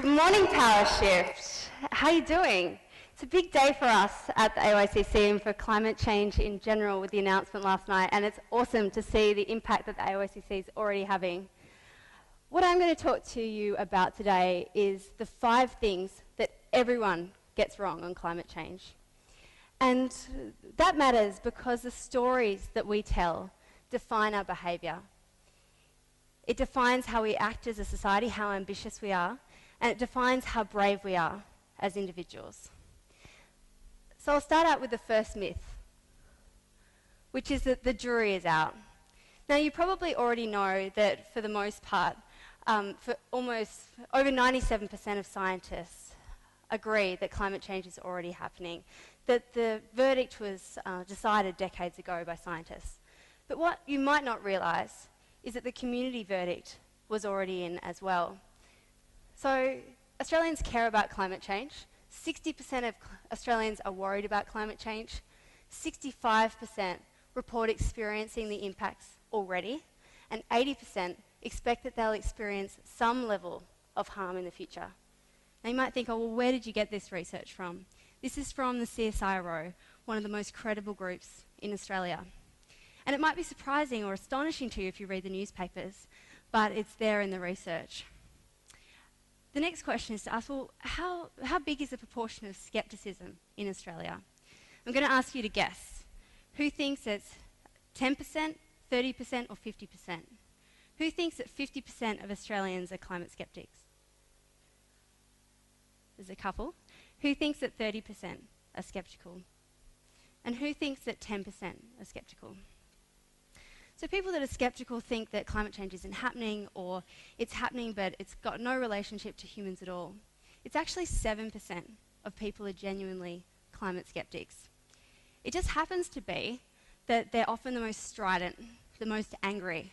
Good morning, Power Shift. How are you doing? It's a big day for us at the AYCC and for climate change in general with the announcement last night, and it's awesome to see the impact that the AYCC is already having. What I'm going to talk to you about today is the 5 things that everyone gets wrong on climate change. And that matters because the stories that we tell define our behaviour. It defines how we act as a society, how ambitious we are, and it defines how brave we are as individuals. So I'll start out with the first myth, which is that the jury is out. Now, you probably already know that for the most part, for almost over 97% of scientists agree that climate change is already happening, that the verdict was decided decades ago by scientists. But what you might not realise is that the community verdict was already in as well. So Australians care about climate change. 60% of Australians are worried about climate change. 65% report experiencing the impacts already, and 80% expect that they'll experience some level of harm in the future. Now you might think, oh, well, where did you get this research from? This is from the CSIRO, one of the most credible groups in Australia. And it might be surprising or astonishing to you if you read the newspapers, but it's there in the research. The next question is to ask, well, how big is the proportion of scepticism in Australia? I'm going to ask you to guess. Who thinks it's 10%, 30% or 50%? Who thinks that 50% of Australians are climate skeptics? There's a couple. Who thinks that 30% are sceptical? And who thinks that 10% are sceptical? So people that are sceptical think that climate change isn't happening, or it's happening but it's got no relationship to humans at all. It's actually 7% of people are genuinely climate skeptics. It just happens to be that they're often the most strident, the most angry,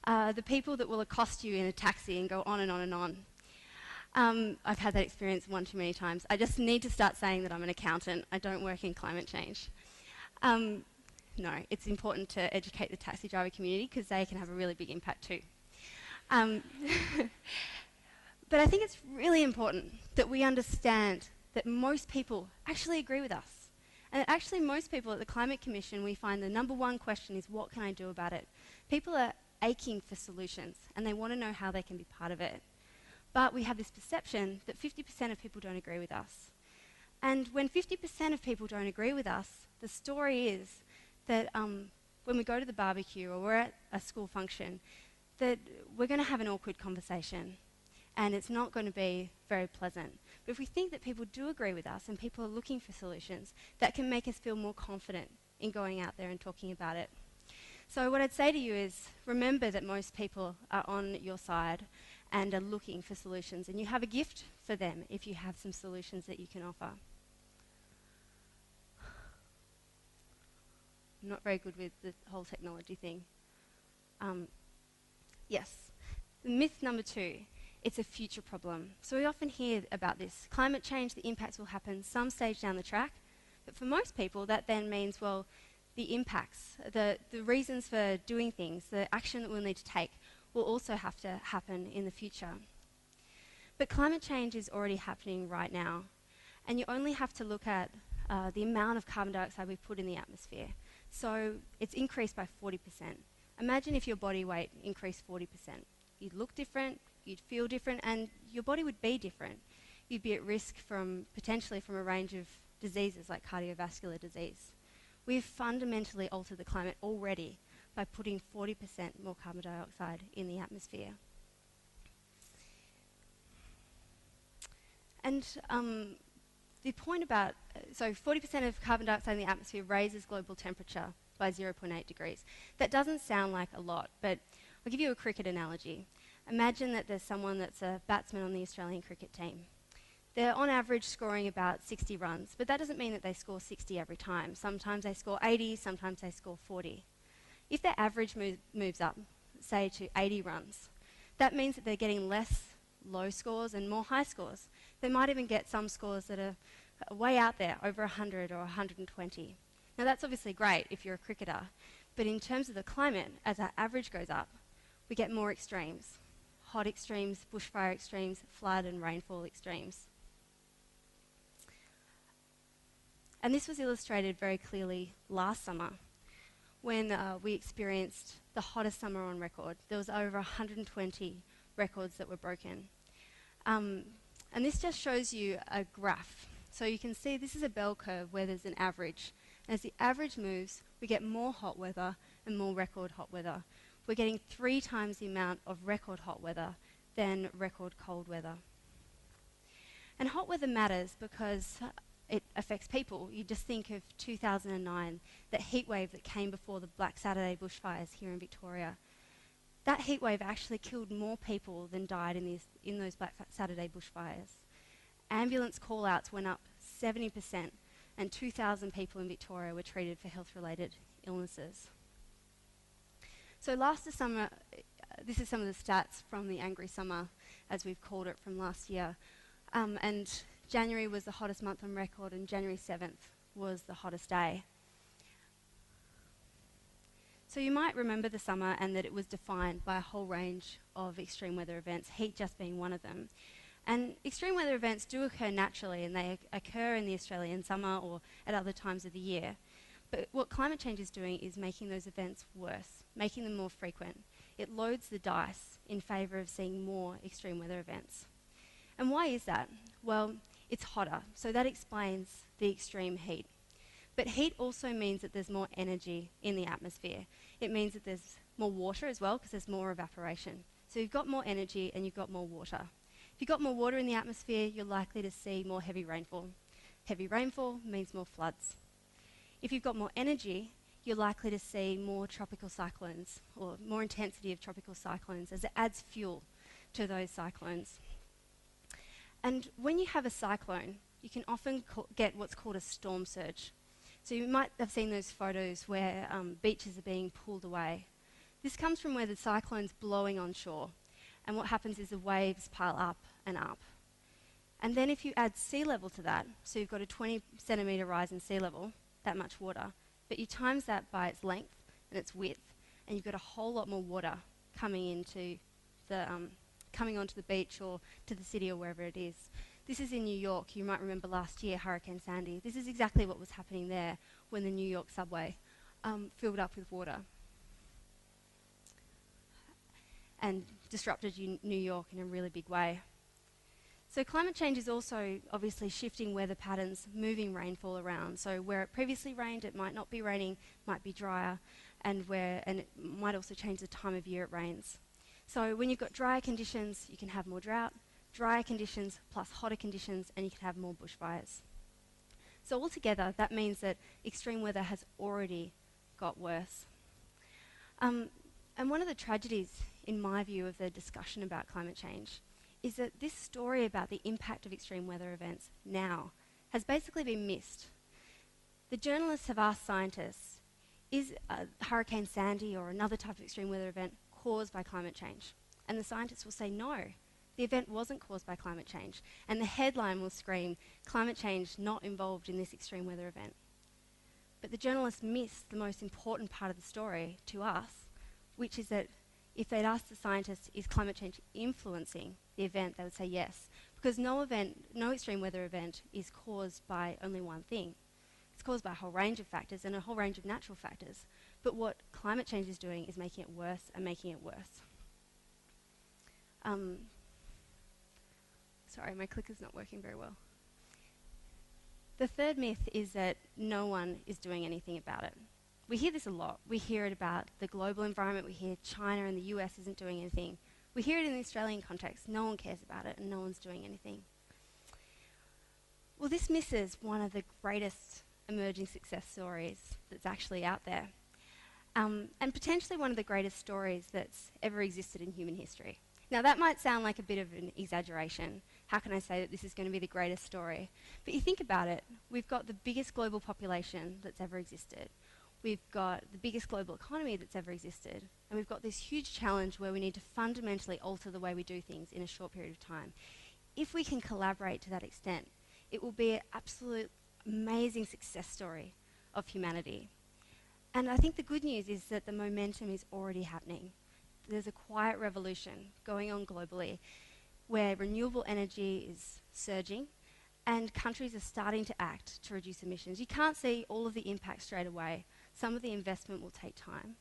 the people that will accost you in a taxi and go on and on and on. I've had that experience one too many times. I just need to start saying that I'm an accountant. I don't work in climate change. No, it's important to educate the taxi driver community because they can have a really big impact too. But I think it's really important that we understand that most people actually agree with us. And that actually most people at the Climate Commission, we find the number one question is, what can I do about it? People are aching for solutions and they want to know how they can be part of it. But we have this perception that 50% of people don't agree with us. And when 50% of people don't agree with us, the story is that when we go to the barbecue or we're at a school function, that we're going to have an awkward conversation and it's not going to be very pleasant. But if we think that people do agree with us and people are looking for solutions, that can make us feel more confident in going out there and talking about it. So what I'd say to you is, remember that most people are on your side and are looking for solutions, and you have a gift for them if you have some solutions that you can offer. I'm not very good with the whole technology thing. Yes. Myth number 2, it's a future problem. So we often hear about this. Climate change, the impacts will happen some stage down the track, but for most people that then means, well, the impacts, the reasons for doing things, the action that we'll need to take will also have to happen in the future. But climate change is already happening right now, and you only have to look at the amount of carbon dioxide we put in the atmosphere. So it's increased by 40%. Imagine if your body weight increased 40%. You'd look different, you'd feel different, and your body would be different. You'd be at risk potentially from a range of diseases like cardiovascular disease. We've fundamentally altered the climate already by putting 40% more carbon dioxide in the atmosphere. And the point about, so 40% of carbon dioxide in the atmosphere raises global temperature by 0.8 degrees. That doesn't sound like a lot, but I'll give you a cricket analogy. Imagine that there's someone that's a batsman on the Australian cricket team. They're on average scoring about 60 runs, but that doesn't mean that they score 60 every time. Sometimes they score 80, sometimes they score 40. If their average moves up, say to 80 runs, that means that they're getting less low scores and more high scores. They might even get some scores that are way out there, over 100 or 120. Now that's obviously great if you're a cricketer, but in terms of the climate, as our average goes up, we get more extremes. hot extremes, bushfire extremes, flood and rainfall extremes. And this was illustrated very clearly last summer when we experienced the hottest summer on record. There was over 120 records that were broken. And this just shows you a graph. So you can see this is a bell curve where there's an average. And as the average moves, we get more hot weather and more record hot weather. We're getting 3 times the amount of record hot weather than record cold weather. And hot weather matters because it affects people. You just think of 2009, that heat wave that came before the Black Saturday bushfires here in Victoria. That heat wave actually killed more people than died in those Black Saturday bushfires. Ambulance call-outs went up 70%, and 2,000 people in Victoria were treated for health-related illnesses. So last summer, this is some of the stats from the Angry Summer, as we've called it, from last year. And January was the hottest month on record, and January 7th was the hottest day. So you might remember the summer and that it was defined by a whole range of extreme weather events, heat just being one of them. And extreme weather events do occur naturally, and they occur in the Australian summer or at other times of the year. But what climate change is doing is making those events worse, making them more frequent. It loads the dice in favour of seeing more extreme weather events. And why is that? Well, it's hotter, so that explains the extreme heat. But heat also means that there's more energy in the atmosphere. It means that there's more water as well, because there's more evaporation. So you've got more energy and you've got more water. If you've got more water in the atmosphere, you're likely to see more heavy rainfall. Heavy rainfall means more floods. If you've got more energy, you're likely to see more tropical cyclones, or more intensity of tropical cyclones, as it adds fuel to those cyclones. And when you have a cyclone, you can often get what's called a storm surge. So you might have seen those photos where beaches are being pulled away. This comes from where the cyclone's blowing on shore. And what happens is the waves pile up and up. And then if you add sea level to that, so you've got a 20 centimetre rise in sea level, that much water, but you times that by its length and its width, and you've got a whole lot more water coming into the coming onto the beach or to the city or wherever it is. This is in New York. You might remember last year, Hurricane Sandy. This is exactly what was happening there when the New York subway filled up with water and disrupted New York in a really big way. So climate change is also obviously shifting weather patterns, moving rainfall around. So where it previously rained, it might not be raining, might be drier, and it might also change the time of year it rains. So when you've got drier conditions, you can have more drought, drier conditions plus hotter conditions, and you can have more bushfires. So altogether, that means that extreme weather has already got worse. And one of the tragedies, in my view, of the discussion about climate change is that this story about the impact of extreme weather events now has basically been missed. The journalists have asked scientists, is Hurricane Sandy or another type of extreme weather event caused by climate change? And the scientists will say no, the event wasn't caused by climate change. And the headline will scream, climate change not involved in this extreme weather event. But the journalists miss the most important part of the story to us, which is that if they'd asked the scientists, is climate change influencing the event, they would say yes. Because no extreme weather event is caused by only one thing. It's caused by a whole range of factors and a whole range of natural factors. But what climate change is doing is making it worse and making it worse. Sorry, my clicker's not working very well. The third myth is that no one is doing anything about it. We hear this a lot. We hear it about the global environment. We hear China and the US isn't doing anything. We hear it in the Australian context. No one cares about it and no one's doing anything. Well, this misses one of the greatest emerging success stories that's actually out there. And potentially one of the greatest stories that's ever existed in human history. Now, that might sound like a bit of an exaggeration. How can I say that this is going to be the greatest story? But you think about it, we've got the biggest global population that's ever existed. We've got the biggest global economy that's ever existed. And we've got this huge challenge where we need to fundamentally alter the way we do things in a short period of time. If we can collaborate to that extent, it will be an absolute amazing success story of humanity. And I think the good news is that the momentum is already happening. there's a quiet revolution going on globally where renewable energy is surging and countries are starting to act to reduce emissions. You can't see all of the impact straight away. Some of the investment will take time.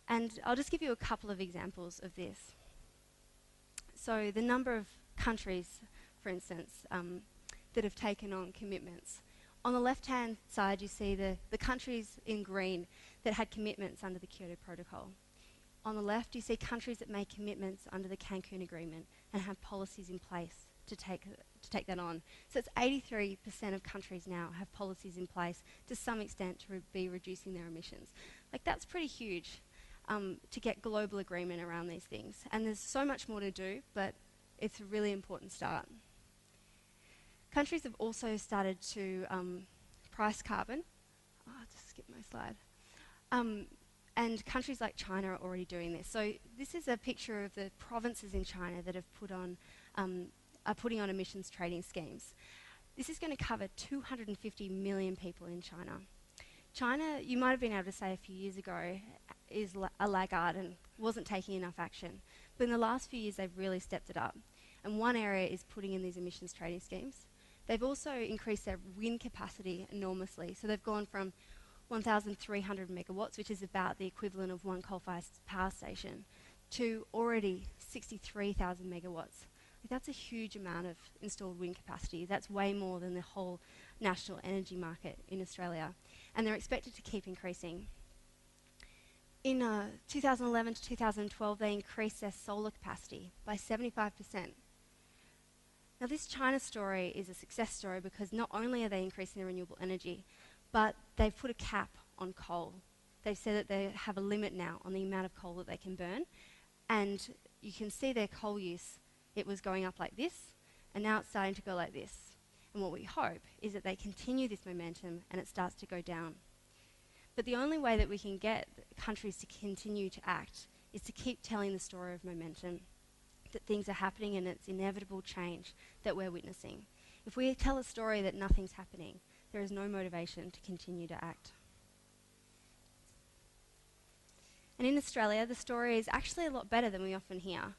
And I'll just give you a couple of examples of this. So the number of countries, for instance, that have taken on commitments. On the left-hand side, you see the countries in green that had commitments under the Kyoto Protocol. On the left, you see countries that made commitments under the Cancun Agreement and have policies in place to take that on. So it's 83% of countries now have policies in place to some extent to be reducing their emissions. Like, that's pretty huge to get global agreement around these things. And there's so much more to do, but it's a really important start. Countries have also started to price carbon. Oh, I'll just skip my slide. And countries like China are already doing this. So this is a picture of the provinces in China that have are putting on emissions trading schemes. This is going to cover 250 million people in China. China, you might have been able to say a few years ago, is a laggard and wasn't taking enough action. But in the last few years, they've really stepped it up. And one area is putting in these emissions trading schemes. They've also increased their wind capacity enormously. So they've gone from 1,300 megawatts, which is about the equivalent of one coal-fired power station, to already 63,000 megawatts. That's a huge amount of installed wind capacity. That's way more than the whole national energy market in Australia. And they're expected to keep increasing. In 2011 to 2012, they increased their solar capacity by 75%. Now, this China story is a success story because not only are they increasing their renewable energy, but they've put a cap on coal. They've said that they have a limit now on the amount of coal that they can burn. And you can see their coal use. It was going up like this, and now it's starting to go like this. And what we hope is that they continue this momentum and it starts to go down. But the only way that we can get countries to continue to act is to keep telling the story of momentum, that things are happening and it's inevitable change that we're witnessing. If we tell a story that nothing's happening, there is no motivation to continue to act. And in Australia, the story is actually a lot better than we often hear.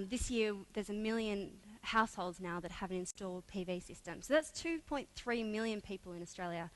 This year, there's 1 million households now that have an installed PV system. So that's 2.3 million people in Australia,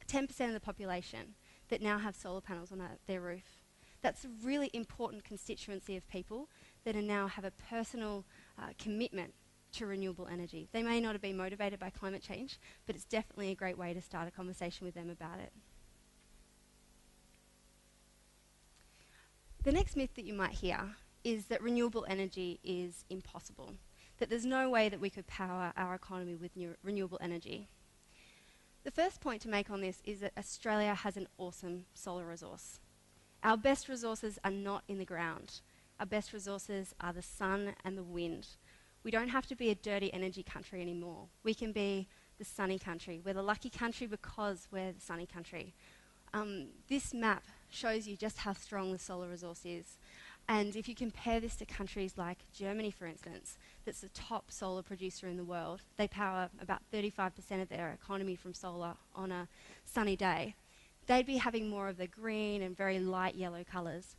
10% of the population, that now have solar panels on their roof. That's a really important constituency of people that now have a personal commitment to renewable energy. They may not have been motivated by climate change, but it's definitely a great way to start a conversation with them about it. The next myth that you might hear is that renewable energy is impossible, that there's no way that we could power our economy with renewable energy. The first point to make on this is that Australia has an awesome solar resource. Our best resources are not in the ground. Our best resources are the sun and the wind. We don't have to be a dirty energy country anymore. We can be the sunny country. We're the lucky country because we're the sunny country. This map shows you just how strong the solar resource is. And if you compare this to countries like Germany, for instance, that's the top solar producer in the world, they power about 35% of their economy from solar on a sunny day, they'd be having more of the green and very light yellow colours,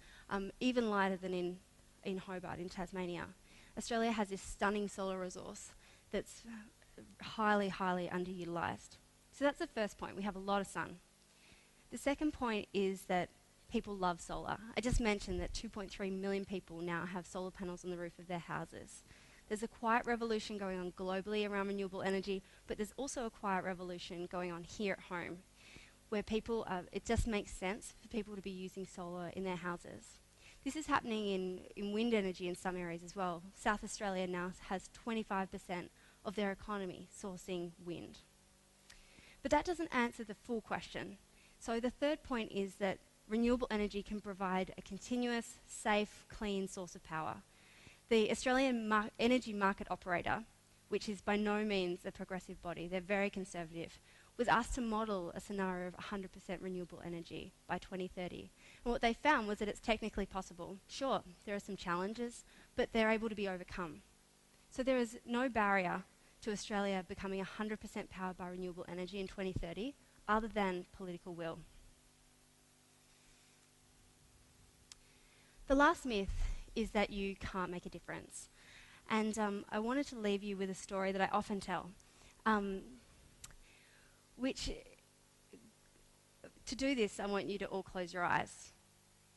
even lighter than in Hobart, in Tasmania. Australia has this stunning solar resource that's highly, highly underutilised. So that's the first point. We have a lot of sun. The second point is that people love solar. I just mentioned that 2.3 million people now have solar panels on the roof of their houses. There's a quiet revolution going on globally around renewable energy, but there's also a quiet revolution going on here at home, where people, it just makes sense for people to be using solar in their houses. This is happening in wind energy in some areas as well. South Australia now has 25% of their economy sourcing wind. But that doesn't answer the full question. So the third point is that renewable energy can provide a continuous, safe, clean source of power. The Australian Energy Market Operator, which is by no means a progressive body, they're very conservative, was asked to model a scenario of 100% renewable energy by 2030. And what they found was that it's technically possible. Sure, there are some challenges, but they're able to be overcome. So there is no barrier to Australia becoming 100% powered by renewable energy in 2030, other than political will. The last myth is that you can't make a difference. And I wanted to leave you with a story that I often tell, which, to do this, I want you to all close your eyes.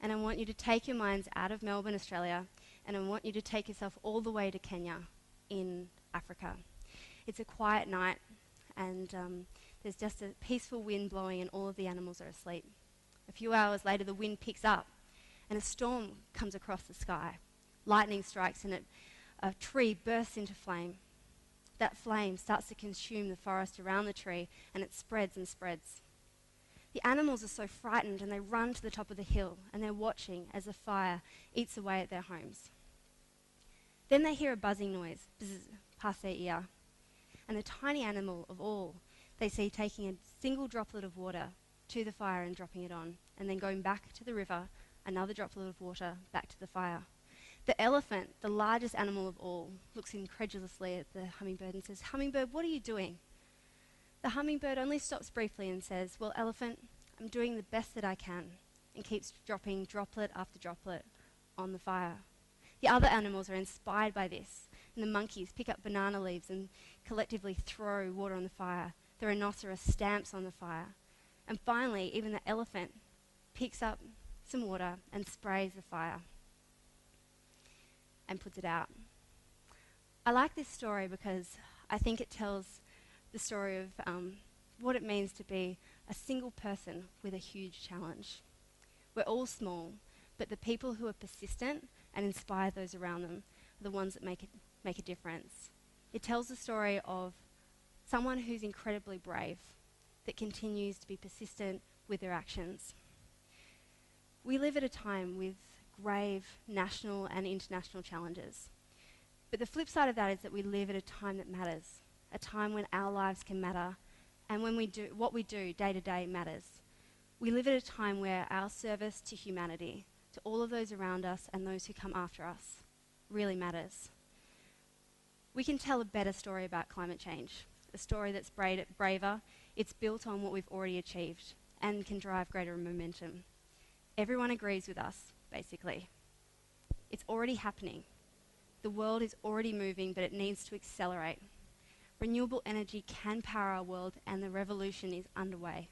And I want you to take your minds out of Melbourne, Australia, and I want you to take yourself all the way to Kenya in Africa. It's a quiet night, and there's just a peaceful wind blowing and all of the animals are asleep. A few hours later, the wind picks up, and a storm comes across the sky. Lightning strikes, and a tree bursts into flame. That flame starts to consume the forest around the tree, and it spreads and spreads. The animals are so frightened, and they run to the top of the hill, and they're watching as the fire eats away at their homes. Then they hear a buzzing noise bzz, past their ear, and the tiny animal of all they see taking a single droplet of water to the fire and dropping it on, and then going back to the river, another droplet of water back to the fire. The elephant, the largest animal of all, looks incredulously at the hummingbird and says, "Hummingbird, what are you doing?" The hummingbird only stops briefly and says, "Well, elephant, I'm doing the best that I can," and keeps dropping droplet after droplet on the fire. The other animals are inspired by this, and the monkeys pick up banana leaves and collectively throw water on the fire. The rhinoceros stamps on the fire. And finally, even the elephant picks up some water and sprays the fire and puts it out. I like this story because I think it tells the story of what it means to be a single person with a huge challenge. We're all small, but the people who are persistent and inspire those around them are the ones that make a difference. It tells the story of someone who's incredibly brave, that continues to be persistent with their actions. We live at a time with grave national and international challenges. But the flip side of that is that we live at a time that matters, a time when our lives can matter, and when what we do day to day matters. We live at a time where our service to humanity, to all of those around us and those who come after us, really matters. We can tell a better story about climate change, a story that's braver, it's built on what we've already achieved, and can drive greater momentum. Everyone agrees with us, basically. It's already happening. The world is already moving, but it needs to accelerate. Renewable energy can power our world, and the revolution is underway.